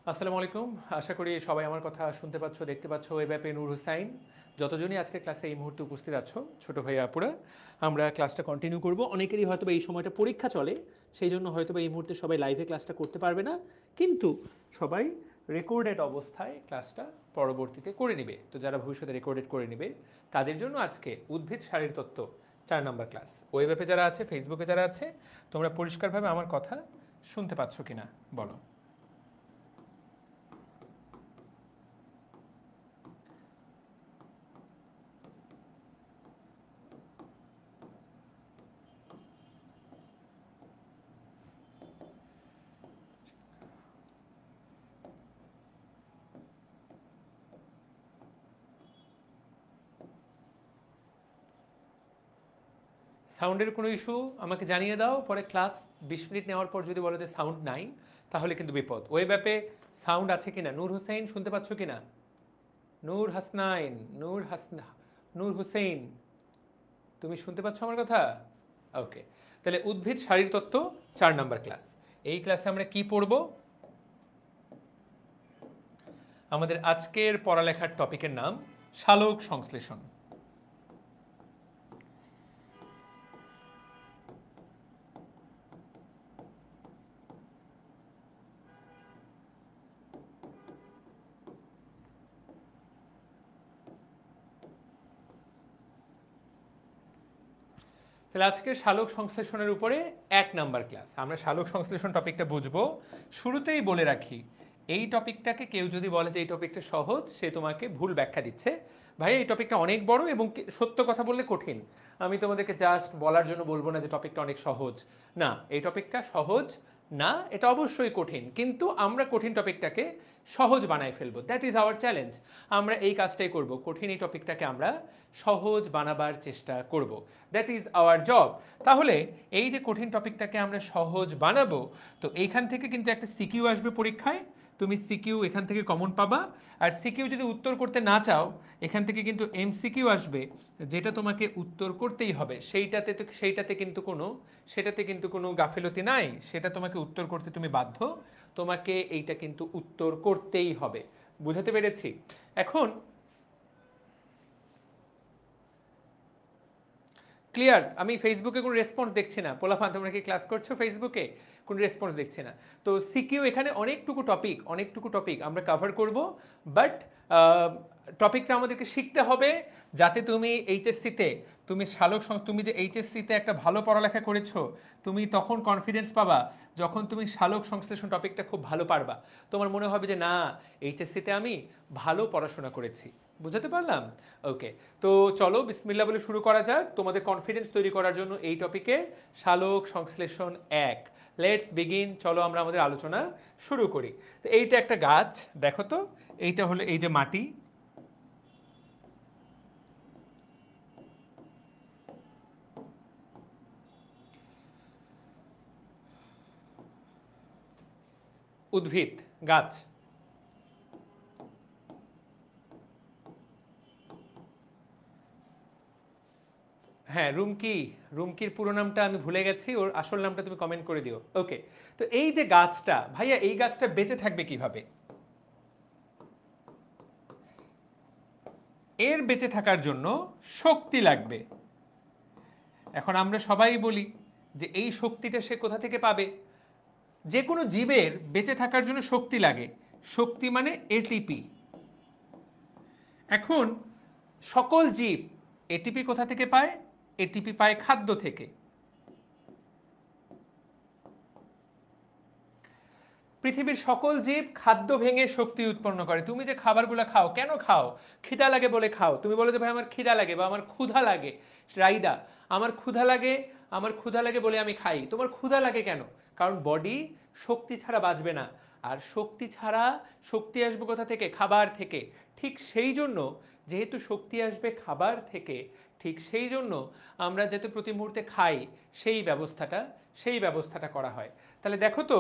আসসালামু আলাইকুম। আশা করি সবাই আমার কথা শুনতে পাচ্ছ, দেখতে পাচ্ছ। ওয়েব অ্যাপে নূর হুসাইন। যতজনই আজকের ক্লাসে এই মুহূর্তে উপস্থিত আছো, ছোট ভাই আপুরা, আমরা ক্লাসটা কন্টিনিউ করব। অনেকেরই হয়তো এই সময়টা পরীক্ষা চলে, সেই জন্য হয়তো এই মুহূর্তে সবাই লাইভে ক্লাসটা করতে পারবে না, কিন্তু সবাই রেকর্ডেড অবস্থায় ক্লাসটা পরবর্তীতে করে নেবে। তো যারা ভবিষ্যতে রেকর্ডেড করে নেবে তাদের জন্য আজকে উদ্ভিদ শারীর তত্ত্ব 4 নম্বর ক্লাস। ওয়েব অ্যাপে যারা আছে, ফেসবুকে যারা আছে, তোমরা পরিষ্কারভাবে আমার কথা শুনতে পাচ্ছ কিনা বলো। সাউন্ডের কোনো ইস্যু আমাকে জানিয়ে দাও, পরে ক্লাস 20 মিনিট নেওয়ার পর যদি বলো যে সাউন্ড নাই, তাহলে কিন্তু বিপদ। ওয়েব অ্যাপে সাউন্ড আছে কিনা? নূর হুসেন শুনতে পাচ্ছ কিনা? নূর হাসনাইন, নূর হুসেন, তুমি শুনতে পাচ্ছ আমার কথা? ওকে, তাহলে উদ্ভিদ শারীরতত্ত্ব 4 নম্বর ক্লাস। এই ক্লাসে আমরা কি পড়ব? আমাদের আজকের পড়ালেখার টপিকের নাম সালোক সংশ্লেষণ। তাহলে আজকে সালোক সংশ্লেষণের উপরে 1 নাম্বার ক্লাস। আমরা সালোক সংশ্লেষণ টপিকটা বুঝবো। শুরুতেই বলে রাখি, এই টপিকটাকে কেউ যদি বলে যে এই টপিকটা সহজ, সে তোমাকে ভুল ব্যাখ্যা দিচ্ছে। ভাই, এই টপিকটা অনেক বড় এবং সত্য কথা বললে কঠিন। আমি তোমাদেরকে জাস্ট বলার জন্য বলবো না যে টপিকটা অনেক সহজ। না, এই টপিকটা সহজ না, এটা অবশ্যই কঠিন, কিন্তু আমরা কঠিন টপিকটাকে সহজ বানায় ফেলবো। That is our challenge. আমরা এই কাজটাই করব, কঠিন এই টপিকটাকে আমরা সহজ বানাবার চেষ্টা করব। That is our job. তাহলে এই যে কঠিন টপিকটাকে আমরা সহজ বানাবো, তো এইখান থেকে কিন্তু একটা সিকিউ আসবে পরীক্ষায়। তুমি সিকিউ এখান থেকে কমন পাবা। আর সিকিউ যদি উত্তর করতে না চাও, এখান থেকে কিন্তু এমসিকিউ আসবে, যেটা তোমাকে উত্তর করতেই হবে। সেটাতে কিন্তু কোনো গাফিলতি নাই, সেটা তোমাকে উত্তর করতে তুমি বাধ্য। তোমাকে এইটা কিন্তু উত্তর করতেই হবে। বুঝাতে পেরেছি? এখন ক্লিয়ার? আমি ফেসবুকে কোনো রেসপন্স দেখছি না। পোলাপান, তোমরা কি ক্লাস করছো ফেসবুকে? কোনো রেসপন্স দেখছি না। তো সিকিউ এখানে অনেকটুকু টপিক আমরা কভার করব, বাট টপিকটা আমাদেরকে শিখতে হবে, যাতে তুমি এইচএসসিতে তুমি যে এইচএসসিতে একটা ভালো পড়ালেখা করেছো, তুমি তখন কনফিডেন্স পাবা যখন তুমি সালোক সংশ্লেষণ টপিকটা খুব ভালো পারবা। তোমার মনে হবে যে না, এইচএসসিতে আমি ভালো পড়াশোনা করেছি। বুঝাতে পারলাম? ওকে, তো চলো বিসমিল্লাহ বলে শুরু করা যাক তোমাদের কনফিডেন্স তৈরি করার জন্য এই টপিকে। সালোক সংশ্লেষণ 1, লেটস বিগিন। চলো আমরা আমাদের আলোচনা শুরু করি। তো এইটা একটা গাছ, দেখো তো, এইটা হলো এই যে মাটি। উদ্ভিদ, গাছ। হ্যাঁ, রুমকির পুরো নামটা আমি ভুলে গেছি, ওর আসল নামটা তুমি কমেন্ট করে দিও। ওকে, তো এই যে গাছটা, ভাইয়া এই গাছটা বেঁচে থাকবে কিভাবে? এর বেঁচে থাকার জন্য শক্তি লাগবে। এখন আমরা সবাই বলি যে এই শক্তিটা সে কোথা থেকে পাবে? যে কোনো জীবের বেঁচে থাকার জন্য শক্তি লাগে। শক্তি মানে এটিপি। এখন সকল জীব এটিপি কোথা থেকে পায়? এটিপি পায় খাদ্য থেকে। পৃথিবীর সকল জীব খাদ্য ভেঙে শক্তি উৎপন্ন করে। তুমি যে খাবারগুলো খাও, কেন খাও? খিদা লাগে বলে খাও। তুমি বলো যে ভাই আমার খিদা লাগে বা আমার ক্ষুধা লাগে। রাইদা, আমার ক্ষুধা লাগে বলে আমি খাই। তোমার ক্ষুধা লাগে কেন? কারণ বডি শক্তি ছাড়া বাঁচবে না। আর শক্তি আসবে কোথা থেকে? খাবার থেকে। ঠিক সেই জন্য, যেহেতু শক্তি আসবে খাবার থেকে, ঠিক সেই জন্য আমরা যাতে প্রতি মুহূর্তে খাই, সেই ব্যবস্থাটা করা হয়। তাহলে দেখো তো,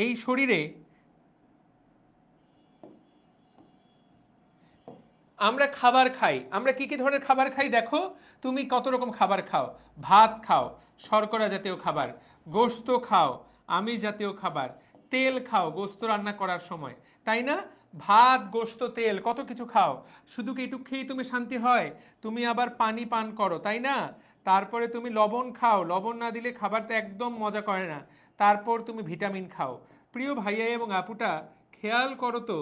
এই শরীরে আমরা খাবার খাই। আমরা কি কি ধরনের খাবার খাই দেখো। তুমি কত রকম খাবার খাও? ভাত খাও, শর্করা জাতীয় খাবার, গোশত খাও, আমিষ জাতীয় খাবার, তেল খাও গোস্ত রান্না করার সময়, তাই না? ভাত গোস্ত তেল কত কিছু খাও, শুধু কি একটু খেয়েই তুমি শান্তি হয়? তুমি আবার পানি পান করো, তাই না? তারপরে তুমি লবণ খাও, লবণ না দিলে খাবারটা একদম মজা করে না। তারপর তুমি ভিটামিন খাও। প্রিয় ভাইয়া এবং আপুটা, খেয়াল করো তো,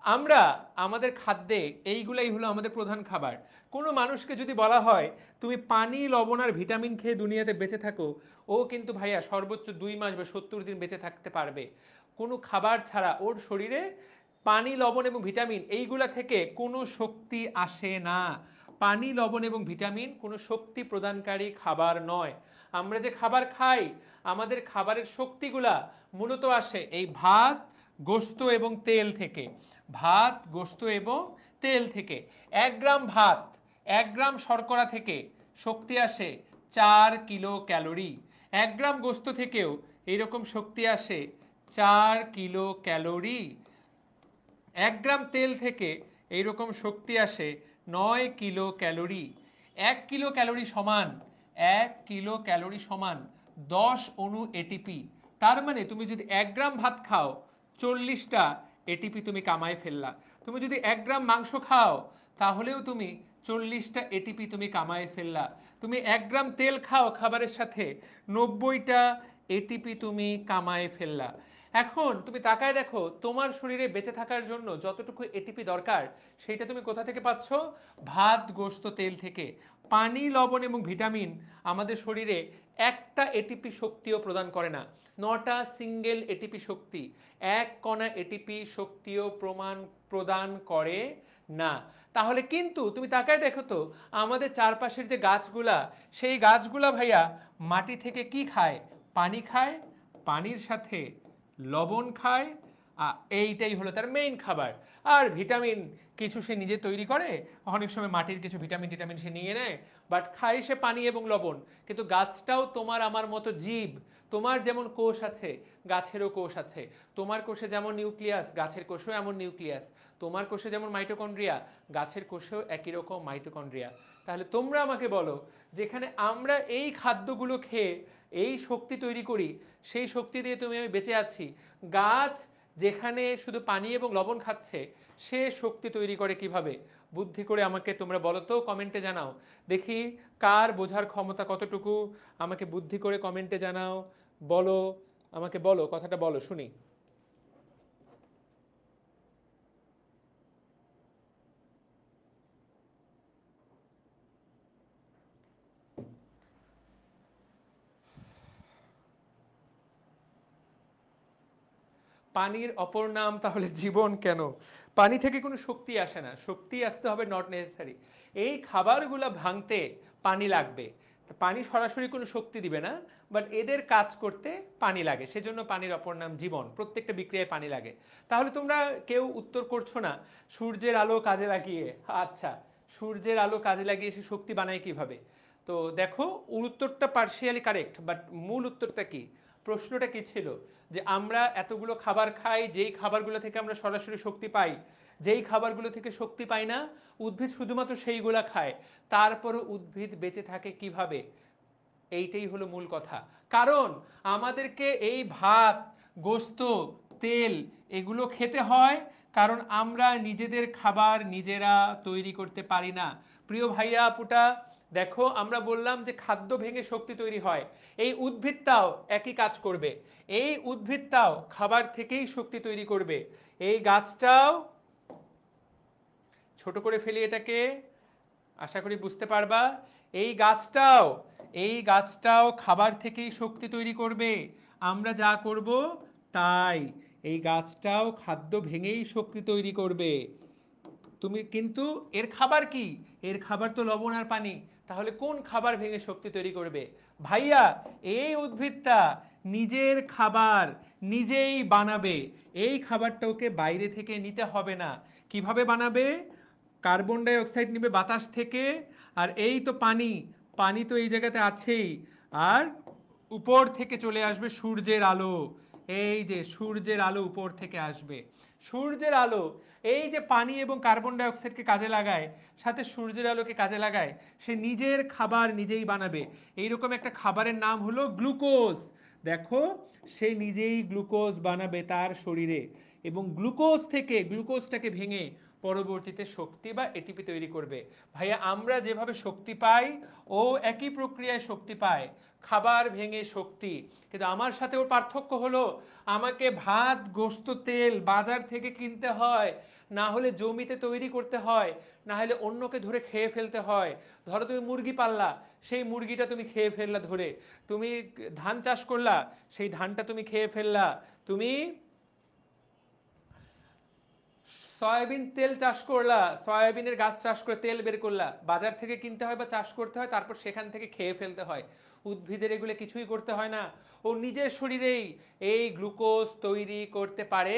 আমরা আমাদের খাদ্যে এইগুলাই হলো আমাদের প্রধান খাবার। কোনো মানুষকে যদি বলা হয় তুমি পানি লবণ আর ভিটামিন খেয়ে দুনিয়াতে বেঁচে থাকো, ও কিন্তু ভাইয়া সর্বোচ্চ 2 মাস বা 70 দিন বেঁচে থাকতে পারবে কোনো খাবার ছাড়া। ওর শরীরে পানি লবণ এবং ভিটামিন এইগুলা থেকে কোনো শক্তি আসে না। পানি লবণ এবং ভিটামিন কোনো শক্তি প্রদানকারী খাবার নয়। আমরা যে খাবার খাই, আমাদের খাবারের শক্তিগুলা মূলত আসে এই ভাত গোস্ত এবং তেল থেকে। ভাত গোস্ত এবং তেল থেকে। 1 গ্রাম ভাত 1 গ্রাম শর্করা থেকে শক্তি আসে 4 কিলো ক্যালোরি। 1 গ্রাম গোস্ত থেকেও এইরকম শক্তি আসে 4 কিলো ক্যালোরি। 1 গ্রাম তেল থেকে এইরকম শক্তি আসে 9 কিলো ক্যালোরি। 1 কিলো ক্যালোরি সমান 1 কিলো ক্যালোরি সমান 10 অণু এটিপি। তার মানে তুমি যদি 1 গ্রাম ভাত খাও, 40টা এটিপি তুমি কামায় ফেললা। তুমি যদি 1 গ্রাম মাংস খাও, তাহলেও তুমি 40টা এটিপি তুমি কামায় ফেললা। তুমি 1 গ্রাম তেল খাও খাবারের সাথে, 90টা এটিপি তুমি কামায় ফেললা। এখন তুমি তাকায় দেখো, তোমার শরীরে বেঁচে থাকার জন্য যতটুকু এটিপি দরকার সেইটা তুমি কোথা থেকে পাচ্ছ? ভাত গোস্ত তেল থেকে। পানি লবণ এবং ভিটামিন আমাদের শরীরে একটা এটিপি শক্তিও প্রদান করে না। 9টা সিঙ্গেল এটিপি শক্তি, 1 কণা এটিপি শক্তিও প্রদান করে না। তাহলে কিন্তু তুমি তাকায় দেখো তো, আমাদের চারপাশের যে গাছগুলা, সেই গাছগুলা ভাইয়া মাটি থেকে কি খায়? পানি খায়, পানির সাথে লবণ খায়। এইটাই হলো তার মেইন খাবার। আর ভিটামিন কিছু সে নিজে তৈরি করে, অনেক সময় মাটির কিছু ভিটামিন টিটামিন সে নিয়ে নেয়, বাট খায় সে পানি এবং লবণ। কিন্তু গাছটাও তোমার আমার মতো জীব। তোমার যেমন কোষ আছে, গাছেরও কোষ আছে। তোমার কোষে যেমন নিউক্লিয়াস, গাছের কোষেও এমন নিউক্লিয়াস। তোমার কোষে যেমন মাইটোকন্ড্রিয়া, গাছের কোষেও একই রকম মাইটোকন্ড্রিয়া। তাহলে তোমরা আমাকে বলো, যেখানে আমরা এই খাদ্যগুলো খেয়ে এই শক্তি তৈরি করি, সেই শক্তি দিয়ে তুমি আমি বেঁচে আছি, গাছ যেখানে শুধু পানি এবং লবণ খাচ্ছে, সে শক্তি তৈরি করে কিভাবে? বুদ্ধি করে আমাকে তোমরা বলো তো, কমেন্টে জানাও দেখি কার বোঝার ক্ষমতা কতটুকু। আমাকে বুদ্ধি করে কমেন্টে জানাও, বলো, আমাকে বলো, কথাটা বলো শুনি। পানির অপর নাম তাহলে জীবন কেন? পানি থেকে কোনো শক্তি আসে না, শক্তি আসতে হবে নট নেসেসারি। এই খাবারগুলো ভাঙতে পানি লাগবে। পানি সরাসরি কোনো শক্তি দিবে না, বাট এদের কাজ করতে পানি লাগে, সেজন্য পানির অপর নাম জীবন। প্রত্যেকটা বিক্রিয়ায় পানি লাগে। তাহলে তোমরা কেউ উত্তর করছো না সূর্যের আলো কাজে লাগিয়ে। আচ্ছা, সূর্যের আলো কাজে লাগিয়ে সে শক্তি বানায় কিভাবে? তো দেখো, উত্তরটা পার্শিয়ালি কারেক্ট, বাট মূল উত্তরটা কি? প্রশ্নটা কি ছিল? যে আমরা এতগুলো খাবার খাই, যেই খাবারগুলো থেকে আমরা সরাসরি শক্তি পাই, যেই খাবারগুলো থেকে শক্তি পাই না, উদ্ভিদ শুধুমাত্র সেইগুলা খায়। তারপরও উদ্ভিদ বেঁচে থাকে কিভাবে? এইটাই হলো মূল কথা। কারণ আমাদেরকে এই ভাত গোস্ত তেল এগুলো খেতে হয়, কারণ আমরা নিজেদের খাবার নিজেরা তৈরি করতে পারি না। প্রিয় ভাইয়া আপুটা, দেখো আমরা বললাম যে খাদ্য ভেঙে শক্তি তৈরি হয়। এই উদ্ভিদটাও একই কাজ করবে। এই উদ্ভিদটাও খাবার থেকেই শক্তি তৈরি করবে। এই গাছটাও, ছোট করে ফেলি এটাকে, আশা করি বুঝতে পারবা। এই গাছটাও খাবার থেকেই শক্তি তৈরি করবে। আমরা যা করব তাই। এই গাছটাও খাদ্য ভেঙেই শক্তি তৈরি করবে। তুমি কিন্তু এর খাবার কি? এর খাবার তো লবণ আর পানি। তাহলে কোন খাবার ভেঙে শক্তি তৈরি করবে? ভাইয়া, এই উদ্ভিদটা নিজের খাবার নিজেই বানাবে। এই খাবারটা ওকে বাইরে থেকে নিতে হবে না। কিভাবে বানাবে? কার্বন ডাই অক্সাইড নিবে বাতাস থেকে, আর এই তো পানি, পানি তো এই জায়গাতে আছেই, আর উপর থেকে চলে আসবে সূর্যের আলো। এই যে সূর্যের আলো উপর থেকে আসবে। সূর্যের আলো এই যে পানি এবং কার্বন ডাই অক্সাইডকে কাজে লাগায়, সাথে সূর্যের আলোকে কাজে লাগায়, সে নিজের খাবার নিজেই বানাবে। এইরকম একটা খাবারের নাম হলো গ্লুকোজ। দেখো সে নিজেই গ্লুকোজ বানাবে তার শরীরে, এবং গ্লুকোজটাকে ভেঙে পরবর্তীতে শক্তি বা এটিপি তৈরি করবে। ভাইয়া আমরা যেভাবে শক্তি পাই ও একই প্রক্রিয়ায় শক্তি পায়, খাবার ভেঙে শক্তি। কিন্তু আমার সাথে ওর পার্থক্য হলো আমাকে ভাত গোশত তেল বাজার থেকে কিনতে হয়, না হলে জমিতে তৈরি করতে হয়, না হলে অন্যকে ধরে খেয়ে ফেলতে হয়। ধরো তুমি মুরগি পাললা, সেই মুরগিটা তুমি খেয়ে ফেললা ধরে। তুমি ধান চাষ করলা, সেই ধানটা তুমি খেয়ে ফেললা। তুমি সয়াবিন তেল চাষ করলা, সয়াবিনের গাছ চাষ করে তেল বের করলা, বাজার থেকে কিনতে হয় বা চাষ করতে হয়, তারপর সেখান থেকে খেয়ে ফেলতে হয়। উদ্ভিদের এগুলো কিছুই করতে হয় না, ও নিজের শরীরেই এই গ্লুকোজ তৈরি করতে পারে,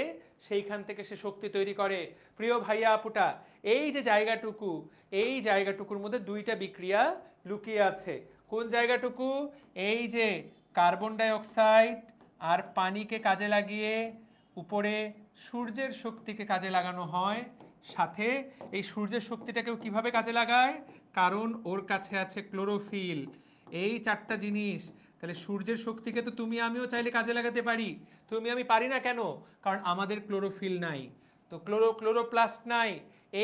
সেইখান থেকে সে শক্তি তৈরি করে। প্রিয় ভাইয়া আপুটা, এই যে জায়গাটুকু, এই জায়গাটুকুর মধ্যে দুইটা বিক্রিয়া লুকিয়ে আছে। কোন জায়গাটুকু? এই যে কার্বন ডাই অক্সাইড আর পানিকে কাজে লাগিয়ে উপরে সূর্যের শক্তিকে কাজে লাগানো হয়। সাথে এই সূর্যের শক্তিটাকেও কিভাবে কাজে লাগায়? কারণ ওর কাছে আছে ক্লোরোফিল। এই চারটা জিনিস। তাহলে সূর্যের শক্তিকে তো তুমি আমিও চাইলে কাজে লাগাতে পারি। তুমি আমি পারি না কেন? কারণ আমাদের ক্লোরোফিল নাই, তো ক্লোরোপ্লাস্ট নাই।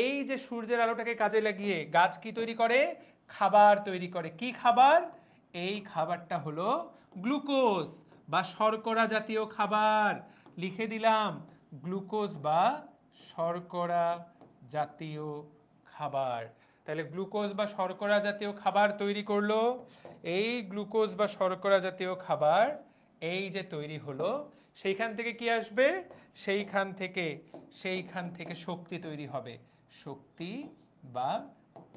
এই যে সূর্যের আলোটাকে কাজে লাগিয়ে গাছ কি তৈরি করে? খাবার তৈরি করে। কি খাবার? এই খাবারটা হলো গ্লুকোজ বা শর্করা জাতীয় খাবার। লিখে দিলাম, গ্লুকোজ বা শর্করা জাতীয় খাবার। তাহলে গ্লুকোজ বা শর্করা জাতীয় খাবার তৈরি করলো। এই গ্লুকোজ বা শর্করা জাতীয় খাবার এই যে তৈরি হলো, সেইখান থেকে কি আসবে? সেইখান থেকে শক্তি তৈরি হবে, শক্তি বা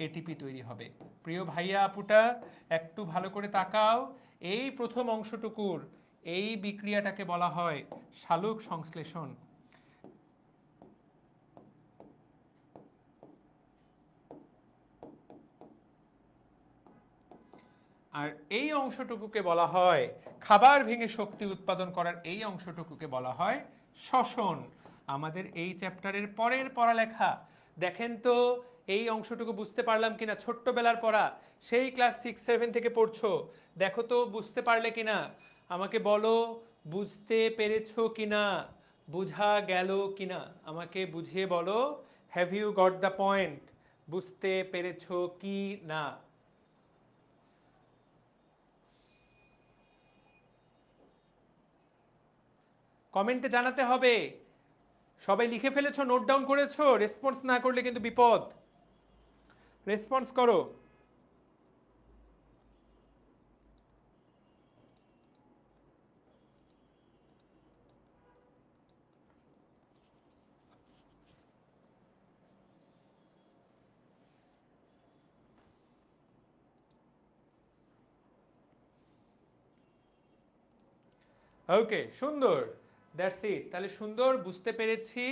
এটিপি তৈরি হবে। প্রিয় ভাইয়া আপুটা একটু ভালো করে তাকাও। এই প্রথম অংশটুকুর এই বিক্রিয়াটাকে বলা হয় সালোক সংশ্লেষণ। আর এই অংশটুকুকে বলা হয়, খাবার ভেঙে শক্তি উৎপাদন করার এই অংশটুকুকে বলা হয় শ্বসন। আমাদের এই চ্যাপ্টারের পরের পড়ালেখা। দেখেন তো এই অংশটুকু বুঝতে পারলাম কিনা? ছোট্টবেলার পড়া, সেই ক্লাস 6-7 থেকে পড়ছো। দেখো তো বুঝতে পারলে কিনা, আমাকে বলো বুঝতে পেরেছো কিনা, বুঝা গেল কিনা, আমাকে বুঝিয়ে বলো। Have you got the point? বুঝতে পেরেছো কি না? কমেন্টে জানাতে হবে। সবাই লিখে ফেলেছো, নোট ডাউন করেছো? রেসপন্স না করলে কিন্তু বিপদ। রেসপন্স করো। ওকে, সুন্দর। That's it. তাহলে সুন্দর, বুঝতে পেরেছি।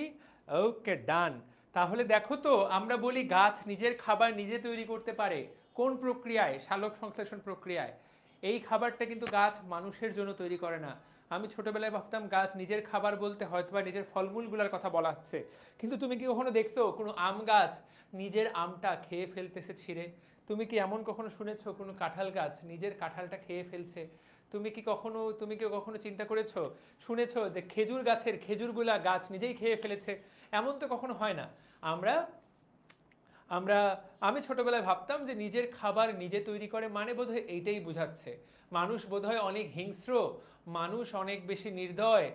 ওকে, ডান। তাহলে দেখো তো, আমরা বলি গাছ নিজের খাবার নিজে তৈরি করতে পারে। কোন প্রক্রিয়ায়? সালোক সংশ্লেষণ প্রক্রিয়ায়। এই খাবারটা কিন্তু গাছ মানুষের জন্য তৈরি করে না। আমি ছোটবেলায় ভাবতাম গাছ নিজের খাবার বলতে হয়তো বা নিজের ফলমূলগুলোর কথা বলা হচ্ছে। কিন্তু তুমি কি কখনো দেখছো কোনো আম গাছ নিজের আমটা খেয়ে ফেলতেছে ছিঁড়ে? তুমি কি এমন কখনো শুনেছো কোনো কাঁঠাল গাছ নিজের কাঁঠালটা খেয়ে ফেলছে? তুমি কি কখনো চিন্তা করেছো, শুনেছো যে খেজুর গাছের খেজুরগুলা গাছ নিজেই খেয়ে ফেলেছে? এমন তো কখনো হয় না। আমরা আমরা আমি ছোটবেলায় ভাবতাম যে নিজের খাবার নিজে তৈরি করে, মানে বোধহয় এইটাই বোঝাচ্ছে মানুষ বোধহয় অনেক হিংস্র, মানুষ অনেক বেশি নির্দয়।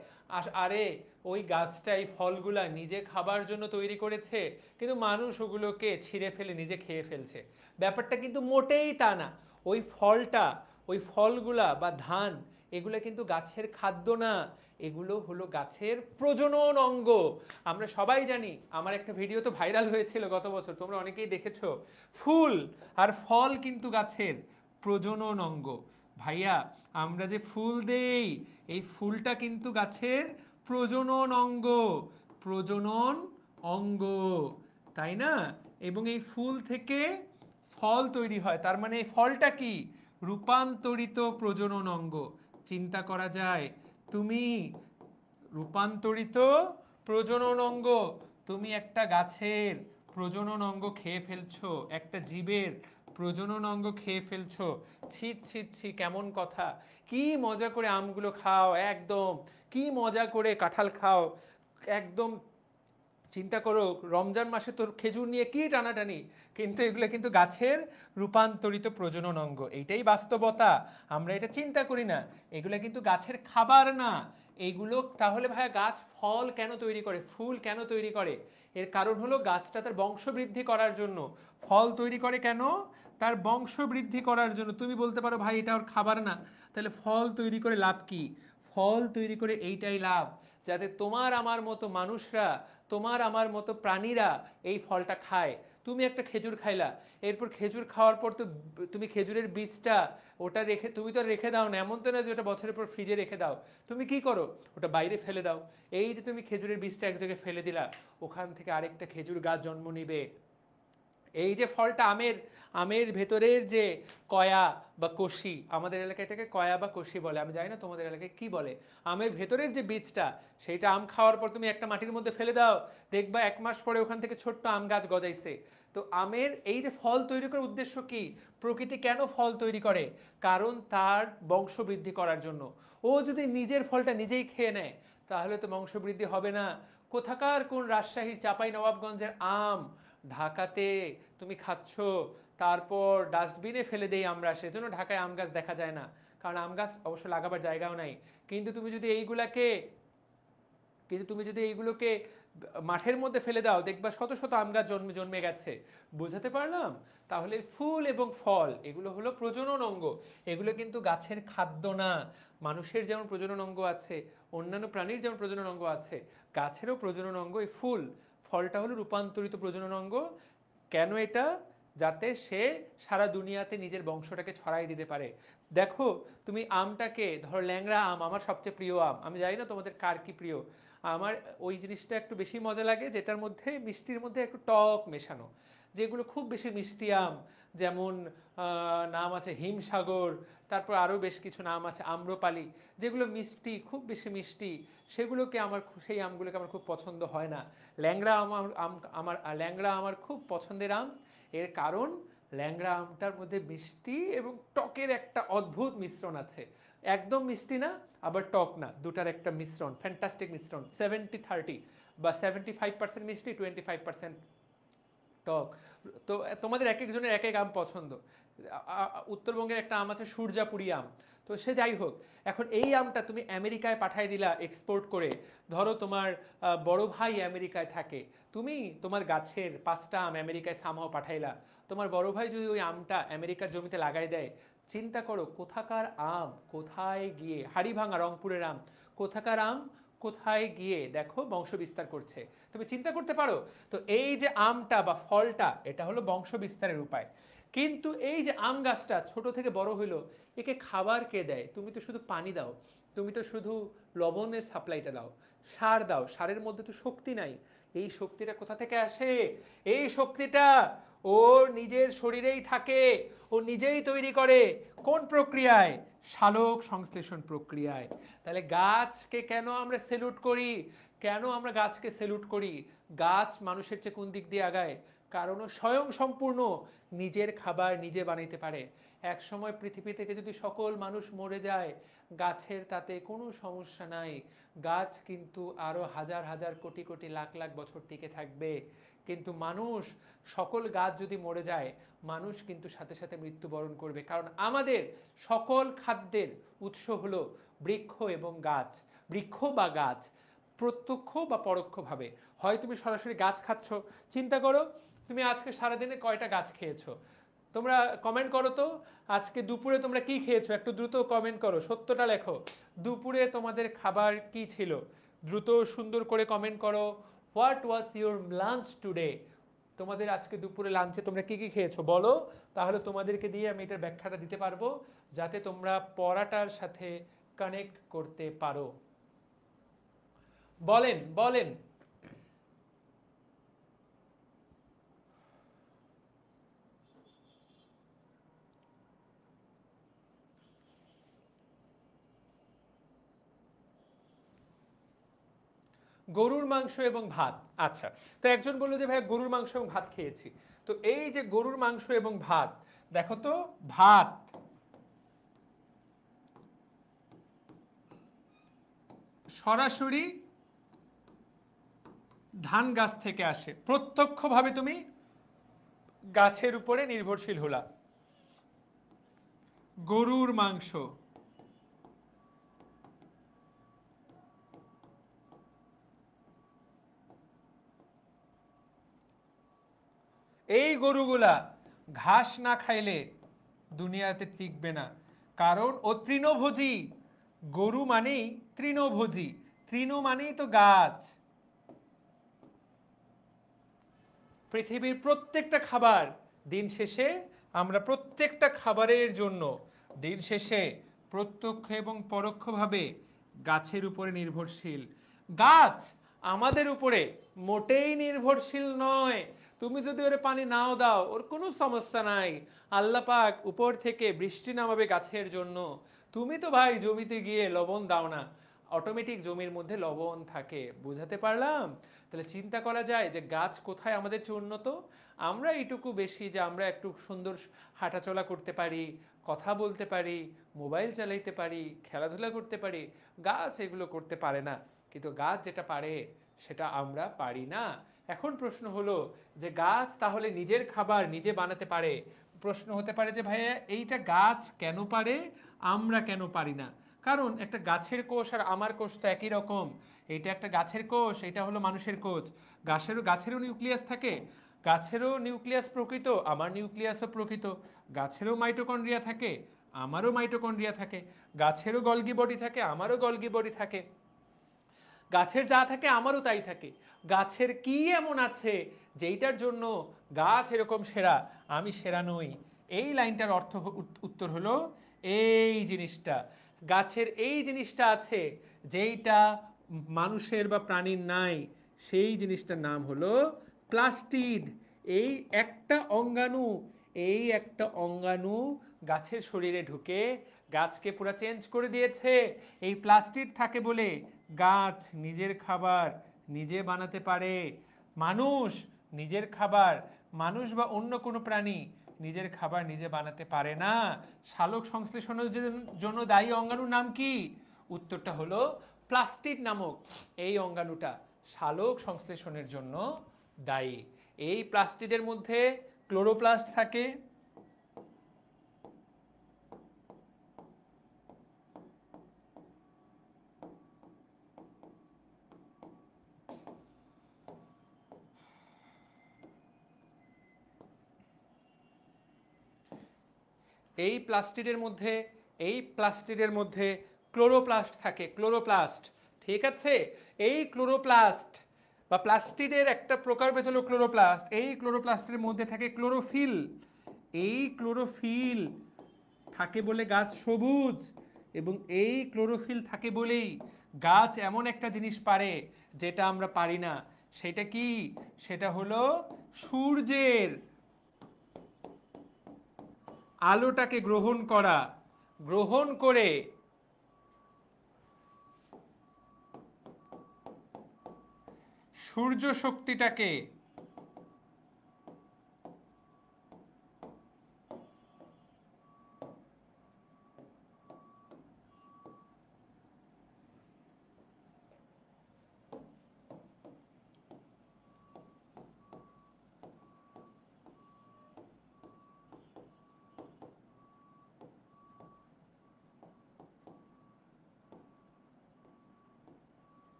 আরে ওই গাছটাই ফলগুলা নিজে খাবার জন্য তৈরি করেছে, কিন্তু মানুষ ওগুলোকে ছিঁড়ে ফেলে নিজে খেয়ে ফেলছে। ব্যাপারটা কিন্তু মোটেই তা না। ওই ফলটা, ওই ফলগুলা বা ধান, এগুলো কিন্তু গাছের খাদ্য না, এগুলো হলো গাছের প্রজনন অঙ্গ। আমরা সবাই জানি, আমার একটা ভিডিও তো ভাইরাল হয়েছিল গত বছর, তোমরা অনেকেই দেখেছো। ফুল আর ফল কিন্তু গাছের প্রজনন অঙ্গ। ভাইয়া আমরা যে ফুল দেই, এই ফুলটা কিন্তু গাছের প্রজনন অঙ্গ, প্রজনন অঙ্গ, তাই না? এবং এই ফুল থেকে ফল তৈরি হয়, তার মানে এই ফলটা কি? রূপান্তরিত প্রজনন অঙ্গ। চিন্তা করা যায়, তুমি রূপান্তরিত প্রজনন অঙ্গ, তুমি একটা গাছের প্রজনন অঙ্গ খেয়ে ফেলছো, একটা জীবের প্রজনন অঙ্গ খেয়ে ফেলছো, ছি ছি ছি, কেমন কথা। কি মজা করে আমগুলো খাও, একদম কি মজা করে কাঁঠাল খাও, একদম চিন্তা করো রমজান মাসে তোর খেজুর নিয়ে কি টানাটানি, কিন্তু এগুলো কিন্তু গাছের রূপান্তরিত প্রজনন অঙ্গ, এইটাই বাস্তবতা। আমরা এটা চিন্তা করি না, এগুলো কিন্তু গাছের খাবার না। এইগুলো তাহলে ভাইয়া গাছ ফল কেন তৈরি করে, ফুল কেন তৈরি করে? এর কারণ হলো গাছটা তার বংশবৃদ্ধি করার জন্য ফল তৈরি করে। কেন? তার বংশবৃদ্ধি করার জন্য। তুমি বলতে পারো ভাই এটা ওর খাবার না, তাহলে ফল তৈরি করে লাভ কি? ফল তৈরি করে এইটাই লাভ, যাতে তোমার আমার মতো মানুষরা, তোমার আমার মতো প্রাণীরা এই ফলটা খায়। তুমি একটা খেজুর খাইলা, এরপর খেজুর খাওয়ার পর তো তুমি খেজুরের বীজটা ওটা রেখে, তুমি তো রেখে দাও না, এমন তো না যে ওটা বছরের পর ফ্রিজে রেখে দাও। তুমি কি করো? ওটা বাইরে ফেলে দাও। এই যে তুমি খেজুরের বীজটা এক জায়গায় ফেলে দিলা, ওখান থেকে আরেকটা খেজুর গাছ জন্ম নিবে। এই যে ফলটা আমের, আমের ভেতরের যে কয়া বা কষি, আমাদের এলাকায় এটাকে কয়া বা কষি বলে, আমি জানি না তোমাদের এলাকায় কি বলে। আমের ভেতরের যে বীজটা, সেইটা আম খাওয়ার পর তুমি একটা মাটির মধ্যে ফেলে দাও, দেখবা 1 মাস পরে ওখান থেকে ছোট্ট আম গাছ গজাইছে। তো আমের এই যে ফল তৈরি করার উদ্দেশ্য কি? প্রকৃতি কেন ফল তৈরি করে? কারণ তার বংশবৃদ্ধি করার জন্য। ও যদি নিজের ফলটা নিজেই খেয়ে নেয়, তাহলে তো বংশবৃদ্ধি হবে না। কোথাকার কোন রাজশাহীর চাঁপাই নবাবগঞ্জের আম ঢাকাতে তুমি খাচ্ছ, তারপর ডাস্টবিনে ফেলে দেই আমরা, সেজন্য ঢাকায় আম গাছ দেখা যায় না, কারণ আম গাছ অবশ্য লাগাবার জায়গাও নাই। কিন্তু তুমি যদি এইগুলাকে, এইগুলোকে মাঠের মধ্যে ফেলে দাও, দেখবা শত শত আম গাছ জন্মে গেছে। বোঝাতে পারলাম? তাহলে ফুল এবং ফল এগুলো হলো প্রজনন অঙ্গ, এগুলো কিন্তু গাছের খাদ্য না। মানুষের যেমন প্রজনন অঙ্গ আছে, অন্যান্য প্রাণীর যেমন প্রজনন অঙ্গ আছে, গাছেরও প্রজনন অঙ্গ এই ফুল। ফলটা হলো রূপান্তরিত প্রজনন অঙ্গ। কেন এটা? যাতে সে সারা দুনিয়াতে নিজের বংশটাকে ছড়াই দিতে পারে। দেখো, তুমি আমটাকে ধরো, ল্যাংড়া আম আমার সবচেয়ে প্রিয় আম, আমি জানি না তোমাদের কার কি প্রিয়। আমার ওই জিনিসটা একটু বেশি মজা লাগে যেটার মধ্যে মিষ্টির মধ্যে একটু টক মেশানো, যেগুলো খুব বেশি মিষ্টি আম, যেমন নাম আছে হিমসাগর, তারপর আরও বেশ কিছু নাম আছে, আম্রপালি, যেগুলো মিষ্টি, খুব বেশি মিষ্টি, সেগুলোকে আমার, সেই আমগুলোকে আমার খুব পছন্দ হয় না। ল্যাংড়া আমার ল্যাংড়া আমার খুব পছন্দের আম। এর কারণ ল্যাংড়া আমটার মধ্যে মিষ্টি এবং টকের একটা অদ্ভুত মিশ্রণ আছে। একদম মিষ্টি না, আবার টক না, দুটার একটা মিশ্রণ, ফ্যান্টাস্টিক মিশ্রণ, 70-30 বা 75% মিষ্টি, 25% টক। তো তোমাদের এক একজনের এক এক আম পছন্দ। উত্তরবঙ্গের একটা আম আছে সূর্যাপুরি আম। তো সে যাই হোক, এখন এই আমটা তুমি আমেরিকায় পাঠাই দিলা এক্সপোর্ট করে। ধরো তোমার বড় ভাই আমেরিকায় থাকে, তুমি তোমার গাছের 5টা আম আমেরিকায় সামহাও পাঠাইলা, তোমার বড় ভাই যদি ওই আমটা আমেরিকার জমিতে লাগাই দেয়, চিন্তা করো কোথাকার আম কোথায় গিয়ে, হাড়িভাঙা রংপুরের আম, কোথাকার আম কোথায় গিয়ে দেখো বংশ বিস্তার করছে। তুমি চিন্তা করতে পারো? তো এই যে আমটা বা ফলটা, এটা হলো বংশ বিস্তারের উপায়। কিন্তু এই যে আম গাছটা ছোট থেকে বড় হইলো, একে খাবার কে দেয়? তুমি তো শুধু পানি দাও, তুমি তো শুধু লবণের সাপ্লাইটা দাও, সার দাও, সারের মধ্যে তো শক্তি নাই। এই শক্তিটা কোথা থেকে আসে? এই শক্তিটা ওর নিজের শরীরেই থাকে, ও নিজেই তৈরি করে। কোন প্রক্রিয়ায়? সালোক সংশ্লেষণ প্রক্রিয়ায়। তাহলে গাছকে কেন আমরা সেলুট করি? কেন আমরা গাছকে সেলুট করি? গাছ মানুষের চেয়ে কোন দিক দিয়ে আগায়? কারণ ও স্বয়ং সম্পূর্ণ, নিজের খাবার নিজে বানাইতে পারে। এক সময় পৃথিবী থেকে যদি সকল মানুষ মরে যায়, গাছের তাতে কোনো সমস্যা নাই। গাছ কিন্তু আরো হাজার হাজার কোটি কোটি লাখ লাখ বছর টিকে থাকবে। কিন্তু মানুষ, সকল গাছ যদি মরে যায়, মানুষ কিন্তু সাথে সাথে মৃত্যুবরণ করবে। কারণ আমাদের সকল খাদ্যের উৎস হলো বৃক্ষ এবং গাছ, বৃক্ষ বা গাছ, প্রত্যক্ষ বা পরোক্ষভাবে। হয় তুমি সরাসরি গাছ খাচ্ছ, চিন্তা করো তুমি আজকে সারাদিনে কয়টা গাছ খেয়েছো। তোমরা কমেন্ট করো তো, আজকে দুপুরে তোমরা কি খেয়েছো, একটু দ্রুত কমেন্ট করো, সত্যটা লেখো। দুপুরে তোমাদের খাবার কি ছিল? দ্রুত সুন্দর করে কমেন্ট করো। What was your lunch today? তোমাদের আজকে দুপুরে লাঞ্চে তোমরা কি কি খেয়েছো বলো, তাহলে তোমাদেরকে দিয়ে আমি এটার ব্যাখ্যাটা দিতে পারবো, যাতে তোমরা পড়াটার সাথে কানেক্ট করতে পারো। বলেন বলেন। গরুর মাংস এবং ভাত। আচ্ছা, তো একজন বললো যে ভাই গরুর মাংস এবং ভাত খেয়েছি। তো এই যে গরুর মাংস এবং ভাত, দেখো তো, ভাত সরাসরি ধান গাছ থেকে আসে, প্রত্যক্ষভাবে তুমি গাছের উপরে নির্ভরশীল হলা। গরুর মাংস, এই গরুগুলা ঘাস না খাইলে দুনিয়াতে টিকবে না, কারণ ও তৃণভোজী। গরু মানেই তৃণভোজী, তৃণ মানেই তো গাছ। পৃথিবীর প্রত্যেকটা খাবার দিন শেষে, আমরা প্রত্যেকটা খাবারের জন্য দিন শেষে প্রত্যক্ষ এবং পরোক্ষভাবে গাছের উপরে নির্ভরশীল। গাছ আমাদের উপরে মোটেই নির্ভরশীল নয়। তুমি যদি ওরে পানি নাও দাও, ওর কোনো সমস্যা নাই। আল্লাহ পাক উপর থেকে বৃষ্টি নামাবে গাছের জন্য। তুমি তো ভাই জমিতে গিয়ে লবণ দাও না, অটোমেটিক জমির মধ্যে লবণ থাকে। বুঝাতে পারলাম? তাহলে চিন্তা করা যায় যে গাছ কোথায় আমাদের চেয়ে উন্নত। আমরা এইটুকু বেশি যে আমরা একটু সুন্দর হাঁটাচলা করতে পারি, কথা বলতে পারি, মোবাইল চালাইতে পারি, খেলাধুলা করতে পারি। গাছ এগুলো করতে পারে না, কিন্তু গাছ যেটা পারে সেটা আমরা পারি না। এখন প্রশ্ন হলো যে গাছ তাহলে নিজের খাবার নিজে বানাতে পারে। প্রশ্ন হতে পারে যে ভাইয়া এইটা গাছ কেন পারে, আমরা কেন পারি না? কারণ একটা গাছের কোষ আর আমার কোষ তো একই রকম। এটা একটা গাছের কোষ, এটা হলো মানুষের কোষ। গাছেরও নিউক্লিয়াস থাকে, গাছেরও নিউক্লিয়াস প্রকৃত, আমার নিউক্লিয়াসও প্রকৃত। গাছেরও মাইটোকন্ড্রিয়া থাকে, আমারও মাইটোকন্ড্রিয়া থাকে। গাছেরও গলগি বডি থাকে, আমারও গলগি বডি থাকে। গাছের যা থাকে আমারও তাই থাকে। গাছের কি এমন আছে যেইটার জন্য গাছ এরকম সেরা, আমি সেরা নই? এই লাইনটার অর্থ উত্তর হলো এই জিনিসটা। গাছের এই জিনিসটা আছে যেইটা মানুষের বা প্রাণীর নাই, সেই জিনিসটার নাম হলো প্লাস্টিড। এই একটা অঙ্গাণু, এই একটা অঙ্গাণু গাছের শরীরে ঢুকে গাছকে পুরো চেঞ্জ করে দিয়েছে। এই প্লাস্টিড থাকে বলে গাছ নিজের খাবার নিজে বানাতে পারে। মানুষ নিজের খাবার, মানুষ বা অন্য কোনো প্রাণী নিজের খাবার নিজে বানাতে পারে না। সালোক সংশ্লেষণের জন্য দায়ী অঙ্গাণুর নাম কি? উত্তরটা হলো প্লাস্টিড নামক এই অঙ্গাণুটা সালোক সংশ্লেষণের জন্য দায়ী। এই প্লাস্টিডের মধ্যে ক্লোরোপ্লাস্ট থাকে। এই প্লাস্টিডের মধ্যে ক্লোরোপ্লাস্ট থাকে, ক্লোরোপ্লাস্ট। ঠিক আছে? এই ক্লোরোপ্লাস্ট বা প্লাস্টিডের একটা প্রকারভেদ হলো ক্লোরোপ্লাস্ট। এই ক্লোরোপ্লাস্টের মধ্যে থাকে ক্লোরোফিল। এই ক্লোরোফিল থাকে বলে গাছ সবুজ, এবং এই ক্লোরোফিল থাকে বলেই গাছ এমন একটা জিনিস পারে যেটা আমরা পারি না। সেটা কি? সেটা হলো সূর্যের আলোটাকে গ্রহণ করা, গ্রহণ করে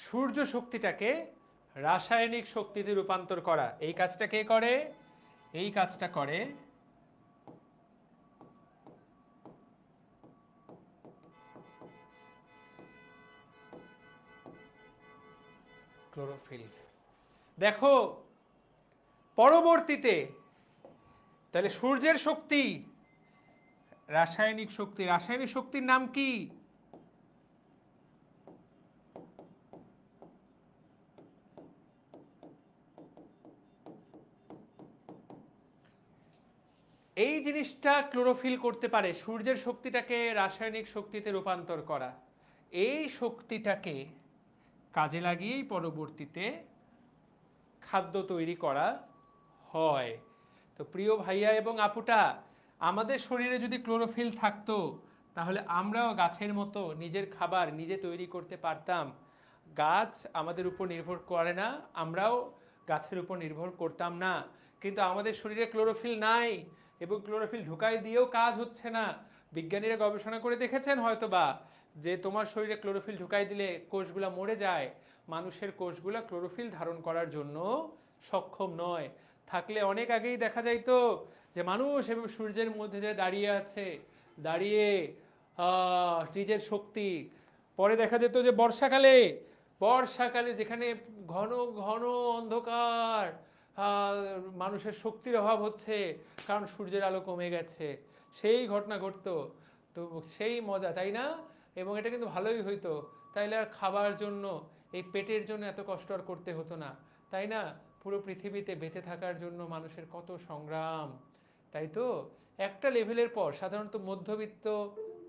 সূর্য শক্তিটাকে রাসায়নিক শক্তিতে রূপান্তর করা। এই কাজটা কে করে? এই কাজটা করে ক্লোরোফিল। দেখো পরবর্তীতে তাহলে সূর্যের শক্তি, রাসায়নিক শক্তি, রাসায়নিক শক্তির নাম কি? এই জিনিসটা ক্লোরোফিল করতে পারে, সূর্যের শক্তিটাকে রাসায়নিক শক্তিতে রূপান্তর করা। এই শক্তিটাকে কাজে লাগিয়েই পরবর্তীতে খাদ্য তৈরি করা হয়। তো প্রিয় ভাইয়া এবং আপুটা, আমাদের শরীরে যদি ক্লোরোফিল থাকতো তাহলে আমরাও গাছের মতো নিজের খাবার নিজে তৈরি করতে পারতাম। গাছ আমাদের উপর নির্ভর করে না, আমরাও গাছের উপর নির্ভর করতাম না। কিন্তু আমাদের শরীরে ক্লোরোফিল নাই এবং ক্লোরোফিল ঢুকাই দিয়েও কাজ হচ্ছে না। বিজ্ঞানীরা গবেষণা করে দেখেছেন হয়তোবা যে তোমার শরীরে ক্লোরোফিল ঢুকাই দিলে কোষগুলা মরে যায়। মানুষের কোষগুলা ক্লোরোফিল ধারণ করার জন্য সক্ষম নয়। থাকলে অনেক আগেই দেখা যাইতো যে মানুষ এবং সূর্যের মধ্যে যে দাঁড়িয়ে আছে, দাঁড়িয়ে নিজের শক্তি। পরে দেখা যেত যে বর্ষাকালে বর্ষাকালে যেখানে ঘন ঘন অন্ধকার, মানুষের শক্তির অভাব হচ্ছে কারণ সূর্যের আলো কমে গেছে, সেই ঘটনা ঘটতো। তো সেই মজা, তাই না? এবং এটা কিন্তু ভালোই হইতো, তাইলে আর খাবার জন্য এই পেটের জন্য এত কষ্ট আর করতে হতো না, তাই না? পুরো পৃথিবীতে বেঁচে থাকার জন্য মানুষের কত সংগ্রাম, তাই তো? একটা লেভেলের পর সাধারণত মধ্যবিত্ত,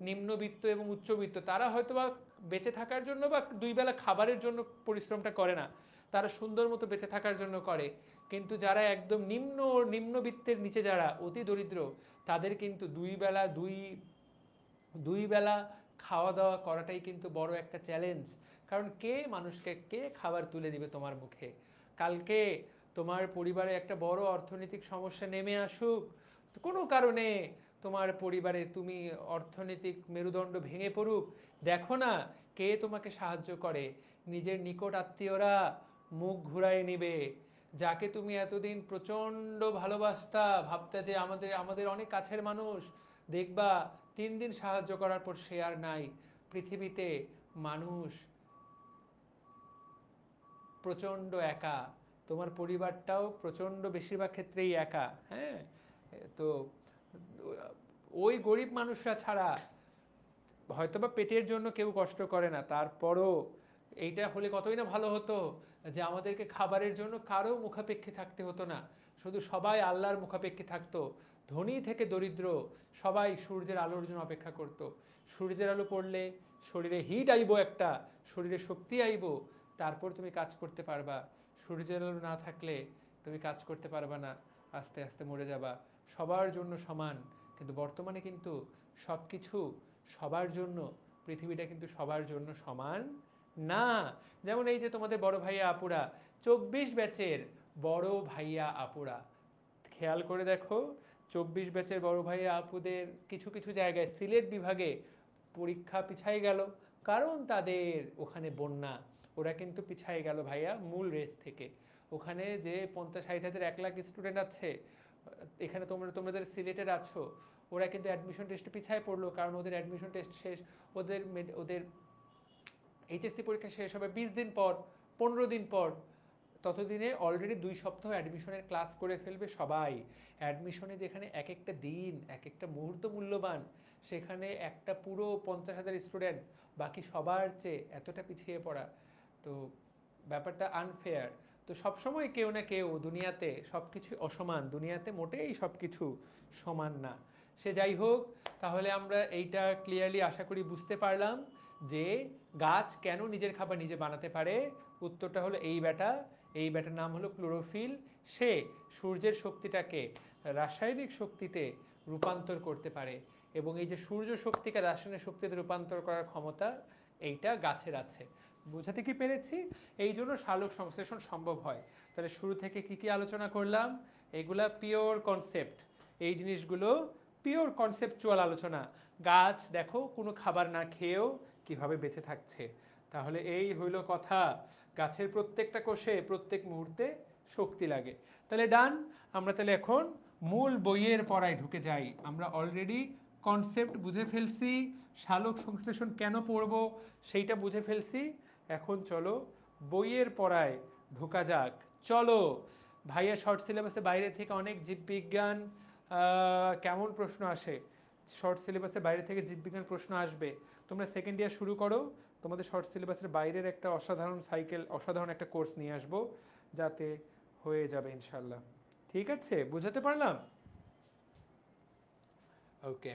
নিম্নবিত্ত এবং উচ্চবিত্ত তারা হয়তো বা বেঁচে থাকার জন্য বা দুই বেলা খাবারের জন্য পরিশ্রমটা করে না, তারা সুন্দর মতো বেঁচে থাকার জন্য করে। কিন্তু যারা একদম নিম্নবিত্তের নিচে, যারা অতি দরিদ্র, তাদের কিন্তু দুই বেলা খাওয়া দাওয়া করাটাই কিন্তু বড় একটা চ্যালেঞ্জ। কারণ মানুষকে কে খাবার তুলে দিবে তোমার মুখে? কালকে তোমার পরিবারে একটা বড় অর্থনৈতিক সমস্যা নেমে আসুক, কোনো কারণে তোমার পরিবারে তুমি অর্থনৈতিক মেরুদণ্ড ভেঙে পড়ুক, দেখো না কে তোমাকে সাহায্য করে? নিজের নিকট আত্মীয়রা মুখ ঘুরায় নিবে। যাকে তুমি এতদিন প্রচণ্ড ভালোবাসতা, ভাবতা যে আমাদের আমাদের অনেক কাছের মানুষ, দেখবা 3 দিন সাহায্য করার পর সে আর নাই পৃথিবীতে। মানুষ প্রচণ্ড একা, তোমার পরিবারটাও প্রচণ্ড বেশিরভাগ ক্ষেত্রেই একা। হ্যাঁ, তো ওই গরিব মানুষরা ছাড়া হয়তোবা পেটের জন্য কেউ কষ্ট করে না, তারপরও এইটা হলে কতই না ভালো হতো যে আমাদেরকে খাবারের জন্য কারো মুখাপেক্ষী থাকতে হতো না, শুধু সবাই আল্লাহর মুখাপেক্ষী থাকতো। ধনী থেকে দরিদ্র সবাই সূর্যের আলোর জন্য অপেক্ষা করত। সূর্যের আলো পড়লে শরীরে হিট আইব, একটা শরীরে শক্তি আইব, তারপর তুমি কাজ করতে পারবা। সূর্যের আলো না থাকলে তুমি কাজ করতে পারবা না, আস্তে আস্তে মরে যাবা। সবার জন্য সমান, কিন্তু বর্তমানে কিন্তু সব কিছু সবার জন্য, পৃথিবীটা কিন্তু সবার জন্য সমান না। যেমন এই যে তোমাদের বড় ভাইয়া আপুরা, 24 ব্যাচের বড় ভাইয়া আপুরা, খেয়াল করে দেখো 24 ব্যাচের বড় ভাইয়া আপুদের কিছু কিছু জায়গায় সিলেট বিভাগে পরীক্ষা পিছাই গেল, কারণ তাদের ওখানে বন্যা। ওরা কিন্তু পিছাই গেল ভাইয়া মূল রেস থেকে। ওখানে যে 50-60 হাজার 1 লাখ স্টুডেন্ট আছে, এখানে তোমাদের সিলেটের আছো, ওরা কিন্তু অ্যাডমিশন টেস্টে পিছায় পড়লো, কারণ ওদের অ্যাডমিশন টেস্ট শেষ, ওদের এইচএসসি পরীক্ষা শেষ হবে 20 দিন পর, 15 দিন পর। ততদিনে অলরেডি 2 সপ্তাহ অ্যাডমিশনের ক্লাস করে ফেলবে সবাই। অ্যাডমিশনে যেখানে এক একটা দিন, এক একটা মুহূর্ত মূল্যবান, সেখানে একটা পুরো 50,000 স্টুডেন্ট বাকি সবার চেয়ে এতটা পিছিয়ে পড়া, তো ব্যাপারটা আনফেয়ার। তো সবসময় কেউ না কেউ দুনিয়াতে, সব কিছু অসমান, দুনিয়াতে মোটেই সব কিছু সমান না। সে যাই হোক, তাহলে আমরা এইটা ক্লিয়ারলি আশা করি বুঝতে পারলাম যে গাছ কেন নিজের খাবার নিজে বানাতে পারে। উত্তরটা হলো এই ব্যাটার নাম হলো ক্লোরোফিল। সে সূর্যের শক্তিটাকে রাসায়নিক শক্তিতে রূপান্তর করতে পারে, এবং এই যে সূর্য শক্তিকে রাসায়নিক শক্তিতে রূপান্তর করার ক্ষমতা এইটা গাছের আছে। বোঝাতে কি পেরেছি? এই জন্য সালোক সংশ্লেষণ সম্ভব হয়। তাহলে শুরু থেকে কি কি আলোচনা করলাম? এগুলা পিওর কনসেপ্ট, এই জিনিসগুলো পিওর কনসেপচুয়াল আলোচনা। গাছ দেখো কোনো খাবার না খেয়েও কিভাবে বেঁচে থাকছে। তাহলে এই হইল কথা, গাছের প্রত্যেকটা কোষে প্রত্যেক মুহূর্তে শক্তি লাগে। তাহলে ডান, আমরা তাহলে এখন মূল বইয়ের পড়ায় ঢুকে যাই। আমরা অলরেডি কনসেপ্ট বুঝে ফেলছি, সালোক সংশ্লেষণ কেন পড়ব সেইটা বুঝে ফেলছি। এখন চলো বইয়ের পড়ায় ঢোকা যাক। চলো ভাইয়া, শর্ট সিলেবাসে বাইরে থেকে অনেক জীববিজ্ঞান কেমন প্রশ্ন আসে? শর্ট সিলেবাসের বাইরে থেকে জীববিজ্ঞান প্রশ্ন আসবে। তোমরা সেকেন্ড ইয়ার শুরু করো, তোমাদের শর্ট সিলেবাসের বাইরের একটা অসাধারণ একটা কোর্স নিয়ে আসবো, যাতে হয়ে যাবে ইনশাল্লাহ। ঠিক আছে, বুঝাতে পারলাম? ওকে।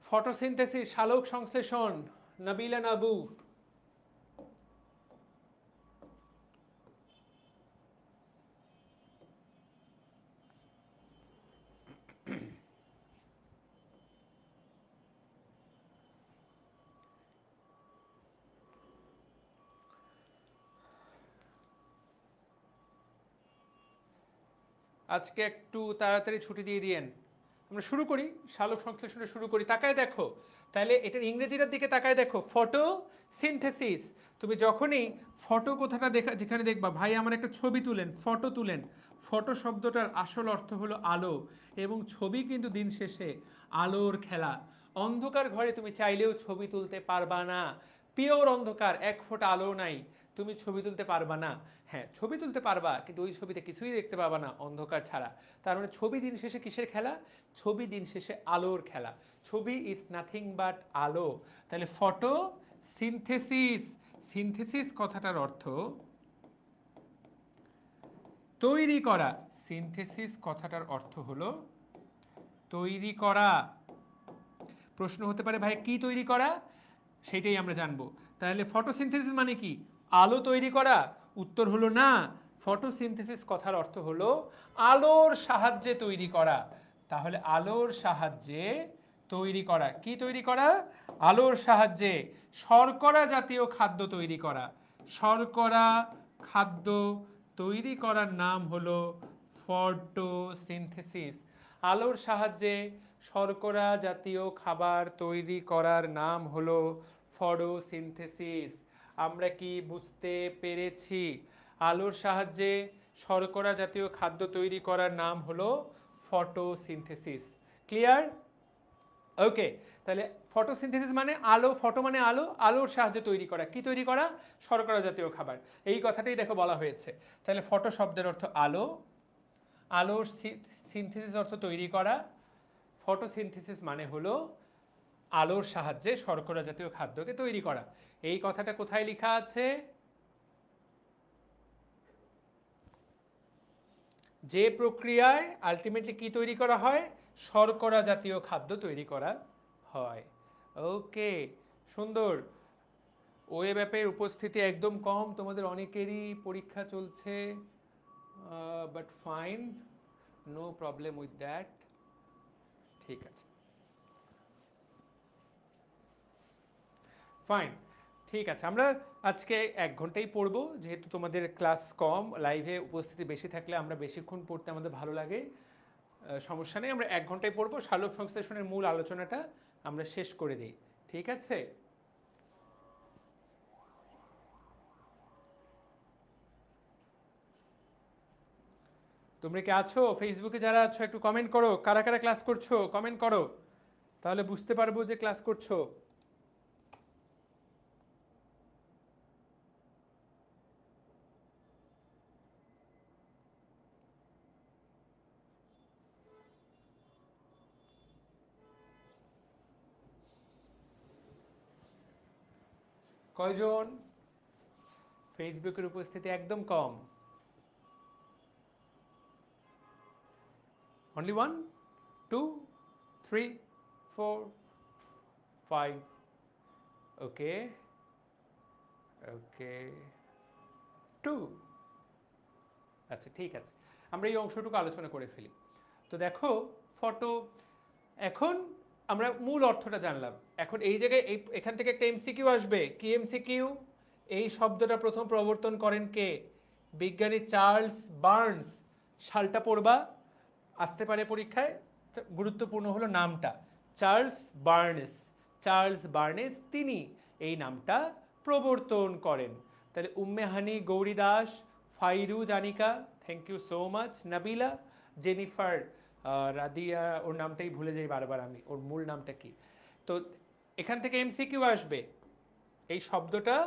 ফটোসিনথেসিস, সালোক সংশ্লেষণ, নাবিলা নাবু। আজকে একটু তাড়াতাড়ি ছুটি দিয়ে দিয়েন, আমরা শুরু করি, সালোক সংশ্লেষণে শুরু করি। তাকায় দেখো, তাহলে এটার ইংরেজিটার দিকে তাকায় দেখো, ফটো সিনথেসিস। তুমি যখনই ফটো কথাটা যেখানে দেখবা, ভাই আমার একটা ছবি তুলেন, ফটো তুলেন, ফটো শব্দটার আসল অর্থ হলো আলো, এবং ছবি কিন্তু দিন শেষে আলোর খেলা। অন্ধকার ঘরে তুমি চাইলেও ছবি তুলতে পারবা না, পিওর অন্ধকার, এক ফোঁটা আলো নাই, তুমি ছবি তুলতে পারবা না। হ্যাঁ, ছবি তুলতে পারবা, কিন্তু ওই ছবিতে কিছুই দেখতে পাবা না অন্ধকার ছাড়া। তার মানে ছবি দিন শেষে কিসের খেলা? ছবি দিন শেষে আলোর খেলা। ছবি ইজ নাথিং বাট আলো। তাহলে ফটো সিনথেসিস, সিনথেসিস কথাটার অর্থ তৈরি করা। সিনথেসিস কথাটার অর্থ হলো তৈরি করা। প্রশ্ন হতে পারে ভাই কি তৈরি করা, সেটাই আমরা জানবো। তাহলে ফটোসিনথেসিস মানে কি? আলো তৈরি করা? উত্তর হলো না। ফটোসিনথেসিস কথার অর্থ হলো আলোর সাহায্যে তৈরি করা। তাহলে আলোর সাহায্যে তৈরি করা, কি তৈরি করা? আলোর সাহায্যে শর্করা জাতীয় খাদ্য তৈরি করা। শর্করা খাদ্য তৈরি করার নাম হলো ফটোসিনথেসিস। আলোর সাহায্যে শর্করা জাতীয় খাবার তৈরি করার নাম হলো ফটোসিনথেসিস। আমরা কি বুঝতে পেরেছি? আলোর সাহায্যে শর্করা জাতীয় খাদ্য তৈরি করার নাম হলো ফটোসিনথেসিস। ক্লিয়ার? ওকে, তাহলে ফটোসিনথেসিস মানে আলো, ফটো মানে আলো, আলোর সাহায্যে তৈরি করা, কি তৈরি করা? শর্করা জাতীয় খাবার। এই কথাটাই দেখো বলা হয়েছে। তাহলে ফটো শব্দের অর্থ আলো, আলোর সিনথেসিস অর্থ তৈরি করা, ফটোসিনথেসিস মানে হলো আলোর সাহায্যে শর্করা জাতীয় খাদ্যকে তৈরি করা। এই কথাটা কোথায় লেখা আছে? যে প্রক্রিয়ায় আলটিমেটলি কি তৈরি করা হয়? শর্করা জাতীয় খাদ্য তৈরি করা হয়। ওকে, সুন্দর। ওয়েব অ্যাপের উপস্থিতি একদম কম, তোমাদের অনেকেরই পরীক্ষা চলছে, but fine, no problem with that. ঠিক আছে, ফাইন, ঠিক আছে। আমরা আজকে 1 ঘন্টাই পড়বো, যেহেতু তোমাদের ক্লাস কম, লাইভে উপস্থিতি বেশি থাকলে আমরা বেশিক্ষণ পড়তে আমাদের ভালো লাগে। সমস্যা নেই, আমরা 1 ঘন্টায় পড়বো। সালোক সংশ্লেষণের মূল আলোচনাটা আমরা শেষ করে দিই, ঠিক আছে? তোমরা কি আছো? ফেসবুকে যারা আছো একটু কমেন্ট করো, কারা কারা ক্লাস করছো কমেন্ট করো, তাহলে বুঝতে পারবো যে ক্লাস করছো। কয়জন? ফেসবুকের উপস্থিতি একদম কম। অনলি 1 2 3 4 5। ওকে ওকে, 2। আচ্ছা, ঠিক আছে, আমরা এই অংশটুকু আলোচনা করে ফেলি। তো দেখো, ফটো, এখন আমরা মূল অর্থটা জানলাম। এখন এই জায়গায় এখান থেকে একটা এমসিকিউ আসবে। কি এমসিকিউ? এই শব্দটা প্রথম প্রবর্তন করেন কে? বিজ্ঞানী চার্লস বার্নস। সালটা পড়বা, আসতে পারে পরীক্ষায়। গুরুত্বপূর্ণ হলো নামটা, চার্লস বার্নস। চার্লস বার্নস তিনি এই নামটা প্রবর্তন করেন। তাহলে Umme Hani Gouri Das, Fairuz Anika, thank you so much, Nabila, Jennifer, Radia, ওর নামটাই ভুলে যাই বারবার আমি, ওর মূল নামটা কি। তো এখান থেকে এমসিকিউ আসবে, এই শব্দটা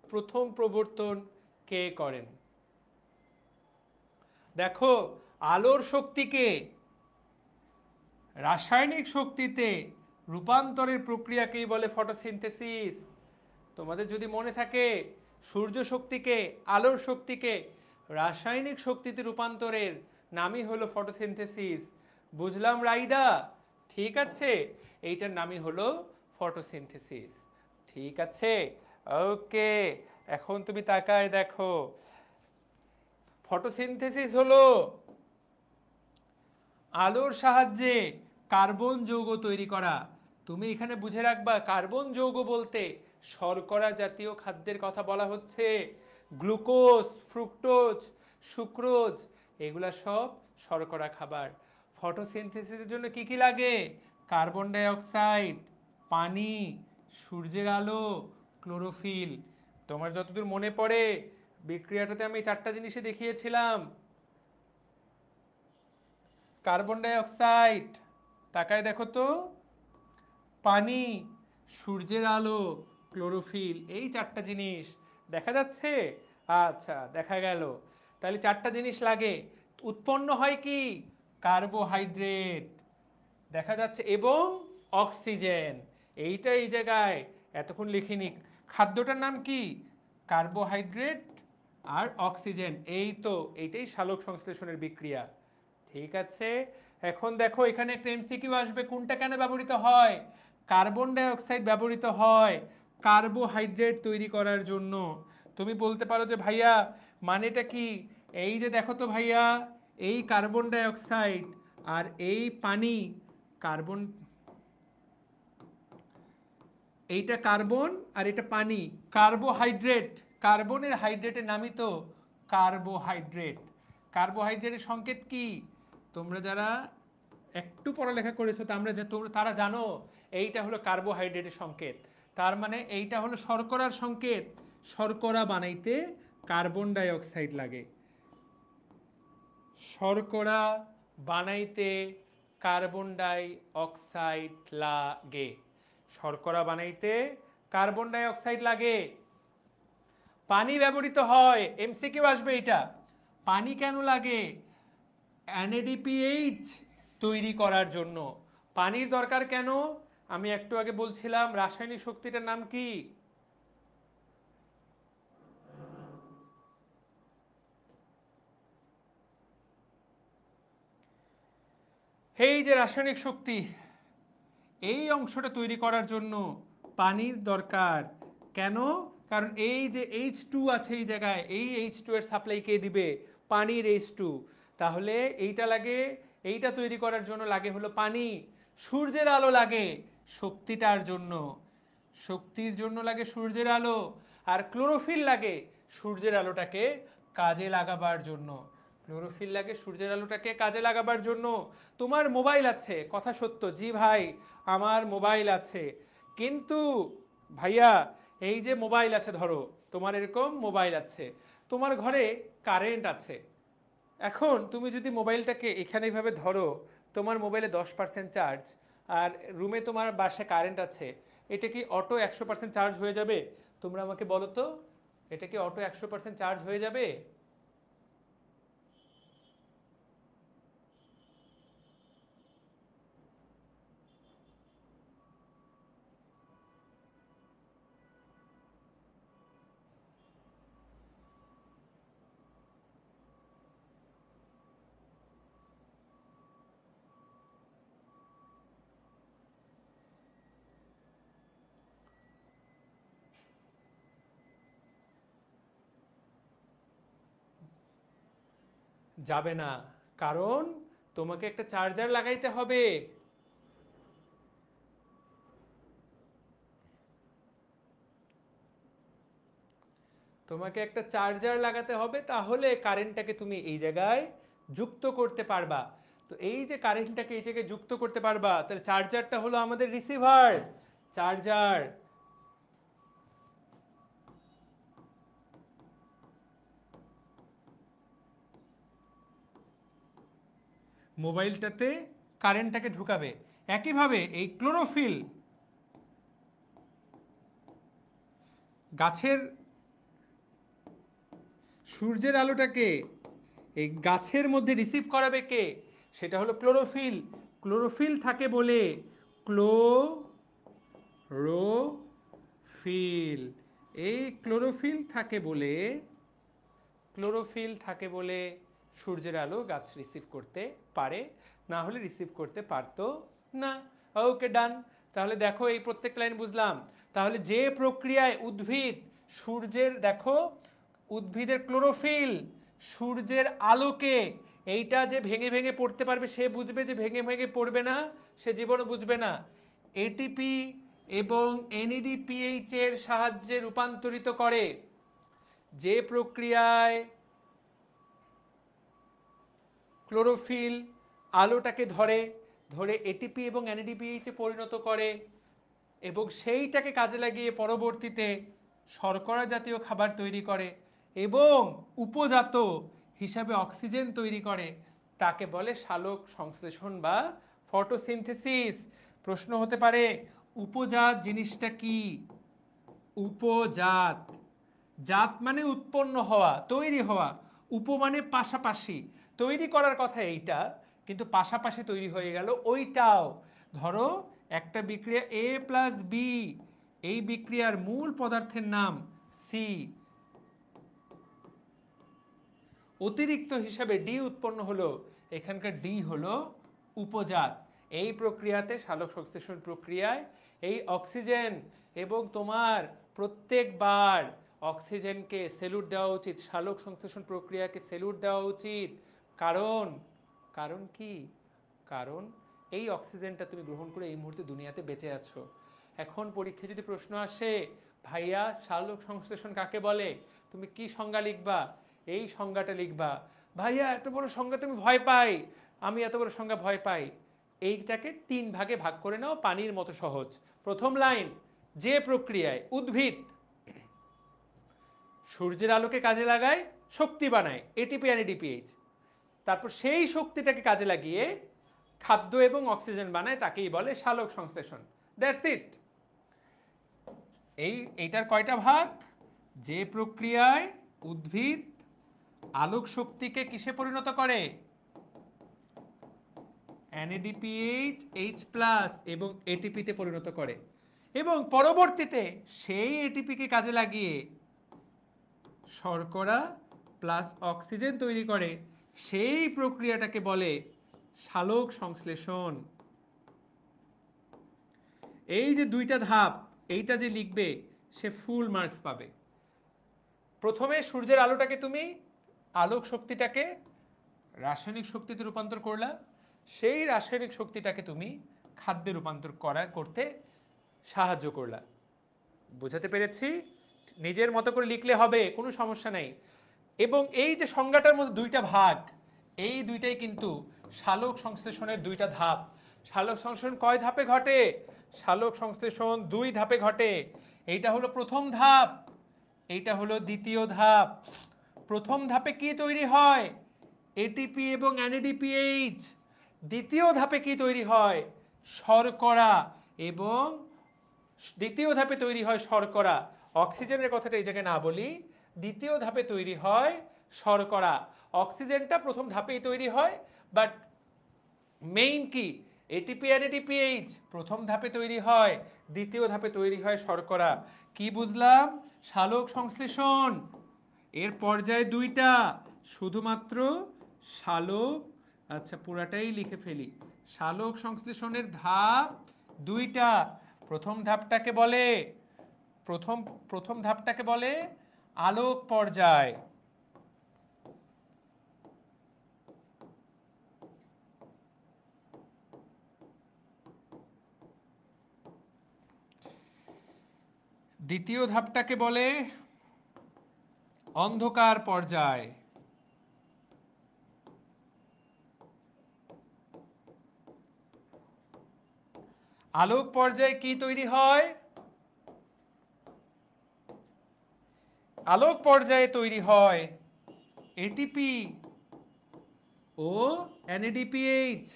প্রথম প্রবর্তন কে করেন? দেখো, আলোর শক্তিকে রাসায়নিক শক্তিতে রূপান্তরের প্রক্রিয়াকেই বলে ফটোসিনথেসিস। তোমাদের যদি মনে থাকে, সূর্য শক্তিকে, আলোর শক্তিকে রাসায়নিক শক্তিতে রূপান্তরের নামই হলো ফটোসিনথেসিস। বুঝলাম রাইদা? ঠিক আছে, এইটার নামই হলো ফটোসিনথেসিস। ঠিক আছে, ওকে। এখন তুমি তাকায় দেখো, ফটোসিনথেসিস হলো আলোর সাহায্যে কার্বন যৌগ তৈরি করা। তুমি এখানে বুঝে রাখবা, কার্বন যৌগ বলতে শর্করা জাতীয় খাদ্যের কথা বলা হচ্ছে। গ্লুকোজ, ফ্রুক্টোজ, সুক্রোজ, এগুলা সব শর্করা খাবার। ফটোসিনথেসিসের জন্য কি কি লাগে? কার্বন ডাই অক্সাইড, পানি, সূর্যের আলো, ক্লোরোফিল। তোমার যতদূর মনে পড়ে বিক্রিয়াটাতে আমি 4টা জিনিসই দেখিয়েছিলাম। কার্বন ডাই অক্সাইড, তাকায় দেখো তো, পানি, সূর্যের আলো, ক্লোরোফিল, এই 4টা জিনিস দেখা যাচ্ছে? আচ্ছা, দেখা গেল। তাহলে 4টা জিনিস লাগে। উৎপন্ন হয় কি? কার্বোহাইড্রেট, দেখা যাচ্ছে, এবং অক্সিজেন। এইটা এই জায়গায় এতক্ষণ লিখিনি। খাদ্যটার নাম কি? কার্বোহাইড্রেট আর অক্সিজেন। এই তো, এইটাই সালোক সংশ্লেষণের বিক্রিয়া। ঠিক আছে, এখন দেখো এখানে একটা এমসিকিউ আসবে, কোনটা কেন ব্যবহৃত হয়? কার্বন ডাই অক্সাইড ব্যবহৃত হয় কার্বোহাইড্রেট তৈরি করার জন্য। তুমি বলতে পারো যে ভাইয়া মানেটা কি? এই যে দেখো তো ভাইয়া, এই কার্বন ডাই অক্সাইড আর এই পানি, কার্বন, এইটা কার্বন আর এটা পানি, কার্বোহাইড্রেট। কার্বনের হাইড্রেটের নামই তো কার্বোহাইড্রেট। কার্বোহাইড্রেটের সংকেত কি? তোমরা যারা একটু পড়ালেখা করেছো তারা জানো এইটা হলো কার্বোহাইড্রেটের সংকেত। তার মানে এইটা হলো শর্করার সংকেত। শর্করা বানাইতে কার্বন ডাই অক্সাইড লাগে। শর্করা বানাইতে কার্বন ডাই অক্সাইড লাগে। শর্করা বানাইতে কার্বন ডাই অক্সাইড লাগে। পানি ব্যবহৃত হয়, এমসিকিউ আসবে এটা। পানি কেন লাগে? NADPH তৈরি করার জন্য। পানির দরকার কেন? আমি একটু আগে বলছিলাম রাসায়নিক শক্তিটার নাম কি? এই যে রাসায়নিক শক্তি, এই অংশটা তৈরি করার জন্য পানির দরকার। কেন? কারণ এই যে H2 আছে এই জায়গায়, এই H2 এর সাপ্লাই কে দিবে? পানির H2। তাহলে এইটা লাগে, এইটা তৈরি করার জন্য লাগে হলো পানি। সূর্যের আলো লাগে শক্তিটার জন্য, শক্তির জন্য লাগে সূর্যের আলো। আর ক্লোরোফিল লাগে সূর্যের আলোটাকে কাজে লাগাবার জন্য। ক্লোরোফিল লাগে সূর্যের আলোটাকে কাজে লাগাবার জন্য। তোমার মোবাইল আছে, কথা সত্য, জি ভাই আমার মোবাইল আছে, কিন্তু ভাইয়া এই যে মোবাইল আছে, ধরো তোমার এরকম মোবাইল আছে, তোমার ঘরে কারেন্ট আছে। এখন তুমি যদি মোবাইলটাকে এখানে এইভাবে ধরো, তোমার মোবাইলে 10% চার্জ, আর রুমে তোমার বাসায় কারেন্ট আছে, এটা কি অটো 100% চার্জ হয়ে যাবে? তোমরা আমাকে বলো তো, এটা কি অটো 100% চার্জ হয়ে যাবে? যাবে না, কারণ তোমাকে একটা চার্জার লাগাইতে হবে। তোমাকে একটা চার্জার লাগাতে হবে, তাহলে কারেন্টটাকে তুমি এই জায়গায় যুক্ত করতে পারবা। তো এই যে কারেন্টটাকে এই জায়গায় যুক্ত করতে পারবা, তাহলে চার্জারটা হলো আমাদের রিসিভার। চার্জার, মোবাইলটাতে কারেন্টটাকে ঢুকাবে। একইভাবে এই ক্লোরোফিল গাছের, সূর্যের আলোটাকে এই গাছের মধ্যে রিসিভ করাবে কে? সেটা হলো ক্লোরোফিল। ক্লোরোফিল থাকে বলে, ক্লোরোফিল, এই ক্লোরোফিল থাকে বলে, ক্লোরোফিল থাকে বলে সূর্যের আলো গাছ রিসিভ করতে পারে, না হলে রিসিভ করতে পারতো না। ওকে, ডান। তাহলে দেখো এই প্রত্যেক লাইন বুঝলাম। তাহলে যে প্রক্রিয়ায় উদ্ভিদ সূর্যের, দেখো উদ্ভিদের ক্লোরোফিল সূর্যের আলোকে, এইটা যে ভেঙে ভেঙে পড়তে পারবে সে বুঝবে, যে ভেঙে ভেঙে পড়বে না সে জীবনও বুঝবে না। এটিপি এবং NADPH এর সাহায্যে রূপান্তরিত করে। যে প্রক্রিয়ায় ক্লোরোফিল আলোটাকে ধরে ধরে এটিপি এবং এনএডিপিএইচে পরিণত করে এবং সেইটাকে কাজে লাগিয়ে পরবর্তীতে শর্করা জাতীয় খাবার তৈরি করে এবং উপজাত হিসাবে অক্সিজেন তৈরি করে, তাকে বলে সালোক সংশ্লেষণ বা ফটোসিনথেসিস। প্রশ্ন হতে পারে উপজাত জিনিসটা কি? উপজাত, জাত মানে উৎপন্ন হওয়া, তৈরি হওয়া, উপ মানে পাশাপাশি, তৈরি করার কথা এইটা, কিন্তু পাশাপাশি তৈরি হয়ে গেল ওইটাও। ধরো একটা বিক্রিয়া এ প্লাস বি, এই বিক্রিয়ার মূল পদার্থের নাম সি, অতিরিক্ত হিসাবে ডি উৎপন্ন হলো, এখানকার ডি হলো উপজাত। এই প্রক্রিয়াতে সালোক সংশ্লেষণ প্রক্রিয়ায় এই অক্সিজেন এবং তোমার প্রত্যেকবার অক্সিজেনকে সেলুট দেওয়া উচিত, সালোক সংশ্লেষণ প্রক্রিয়াকে সেলুট দেওয়া উচিত। কারণ কারণ কি? কারণ এই অক্সিজেনটা তুমি গ্রহণ করে এই মুহূর্তে দুনিয়াতে বেঁচে আছো। এখন পরীক্ষায় যদি প্রশ্ন আসে ভাইয়া সালোক সংশ্লেষণ কাকে বলে, তুমি কি সংজ্ঞা লিখবা? এই সংজ্ঞাটা লিখবা। ভাইয়া এত বড় সংজ্ঞা তুমি ভয় পাই, আমি এত বড় সংজ্ঞা ভয় পাই। এইটাকে 3 ভাগে ভাগ করে নাও, পানির মতো সহজ। প্রথম লাইন, যে প্রক্রিয়ায় উদ্ভিদ সূর্যের আলোকে কাজে লাগায়, শক্তি বানায়, এটিপি এনএডিপিএইচ, তারপর সেই শক্তিটাকে কাজে লাগিয়ে খাদ্য এবং অক্সিজেন বানায়, তাকেই বলে সালোক সংশ্লেষণ। That's it. এইটার কয়টা ভাগ? যে প্রক্রিয়ায় উদ্ভিদ আলোক শক্তিকে কিসে পরিণত করে? NADPH H+ এবং এটিপিতে পরিণত করে এবং পরবর্তীতে সেই এটিপিকে কাজে লাগিয়ে শর্করা প্লাস অক্সিজেন তৈরি করে, সেই প্রক্রিয়াটাকে বলে সালোক সংশ্লেষণ। এই যে দুইটা ধাপ, এইটা যে লিখবে সে ফুল মার্কস পাবে। প্রথমে সূর্যের আলোটাকে তুমি আলোক শক্তিটাকে রাসায়নিক শক্তিতে রূপান্তর করলা, সেই রাসায়নিক শক্তিটাকে তুমি খাদ্যে রূপান্তর করতে সাহায্য করলা। বুঝাতে পেরেছি? নিজের মতো করে লিখলে হবে, কোনো সমস্যা নেই। এবং এই যে সংজ্ঞাটার মধ্যে দুইটা ভাগ, এই দুইটাই কিন্তু সালোক সংশ্লেষণের দুইটা ধাপ। সালোক সংশ্লেষণ কয় ধাপে ঘটে? সালোক সংশ্লেষণ 2 ধাপে ঘটে। এইটা হলো প্রথম ধাপ, এইটা হলো দ্বিতীয় ধাপ। প্রথম ধাপে কি তৈরি হয়? এটিপি এবং NADPH। দ্বিতীয় ধাপে কি তৈরি হয়? শর্করা। এবং দ্বিতীয় ধাপে তৈরি হয় শর্করা। অক্সিজেনের কথাটা এই জায়গায় না বলি, দ্বিতীয় ধাপে তৈরি হয় শর্করা। অক্সিজেনটা প্রথম ধাপেই তৈরি হয়, বাট মেইন কি? এটিপি NADPH প্রথম ধাপে তৈরি হয়, দ্বিতীয় ধাপে তৈরি হয় শর্করা। কি বুঝলাম? সালোক সংশ্লেষণ এর পর্যায় দুইটা, শুধুমাত্র সালোক, আচ্ছা পুরাটাই লিখে ফেলি। সালোক সংশ্লেষণের ধাপ দুইটা। প্রথম ধাপটাকে বলে প্রথম ধাপটাকে বলে আলোক পর্যায়। দ্বিতীয় ধাপটাকে বলে অন্ধকার পর্যায়। আলোক পর্যায়ে কি তৈরি হয়? আলোক পর্যায়ে তৈরি হয় এটিপি ও NADPH।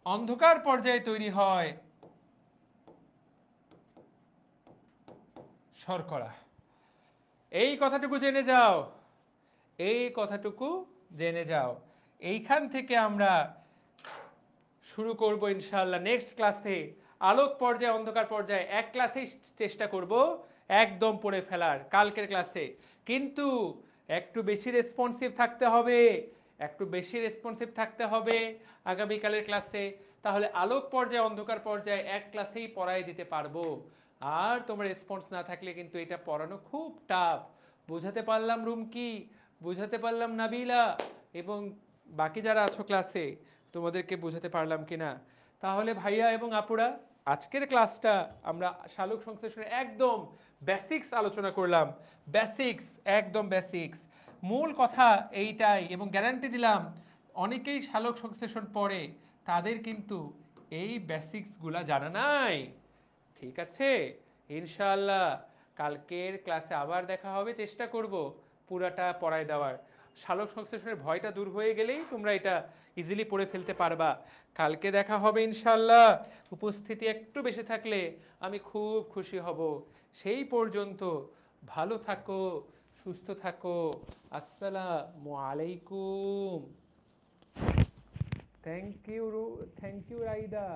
অন্ধকার পর্যায়ে তৈরি হয় শর্করা। এই কথাটুকু জেনে যাও, এই কথাটুকু জেনে যাও। এইখান থেকে আমরা শুরু করব ইনশাআল্লাহ নেক্সট ক্লাসে। আলোক পর্যায়ে অন্ধকার পর্যায়ে এক ক্লাসেই চেষ্টা করব একদম পড়ে ফেলার কালকের ক্লাসে, কিন্তু একটু বেশি রেসপন্সিভ থাকতে হবে, একটু বেশি রেসপন্সিভ থাকতে হবে আগামীকালের ক্লাসে। তাহলে আলোক পর্যায়ে অন্ধকার পর্যায়ে এক ক্লাসেই পড়াই দিতে পারবো। আর তোমার রেসপন্স না থাকলে কিন্তু এটা পড়ানো খুব টাফ। বুঝাতে পারলাম রুমকি, বুঝাতে পারলাম নাবিলা এবং বাকি যারা আছো ক্লাসে, তোমাদেরকে বুঝাতে পারলাম কিনা? তাহলে ভাইয়া এবং আপুরা, আজকের ক্লাসটা আমরা সালোক সংশ্লেষণের একদম বেসিক্স আলোচনা করলাম, বেসিক্স, একদম বেসিক্স, মূল কথা এইটাই। এবং গ্যারান্টি দিলাম অনেকেই শালক সংশ্লেষণ পড়ে, তাদের কিন্তু এই বেসিক্সগুলা জানা নাই। ঠিক আছে, ইনশাআল্লাহ কালকের ক্লাসে আবার দেখা হবে, চেষ্টা করব পুরাটা পড়ায় দেওয়ার। শালক সংশ্লেষণের ভয়টা দূর হয়ে গেলেই তোমরা এটা ইজিলি পড়ে ফেলতে পারবা। কালকে দেখা হবে ইনশাআল্লাহ। উপস্থিতি একটু বেশি থাকলে আমি খুব খুশি হব। সেই পর্যন্ত ভালো থাকো, সুস্থ থাকো। আসসালামু আলাইকুম। Thank you, thank you Raida.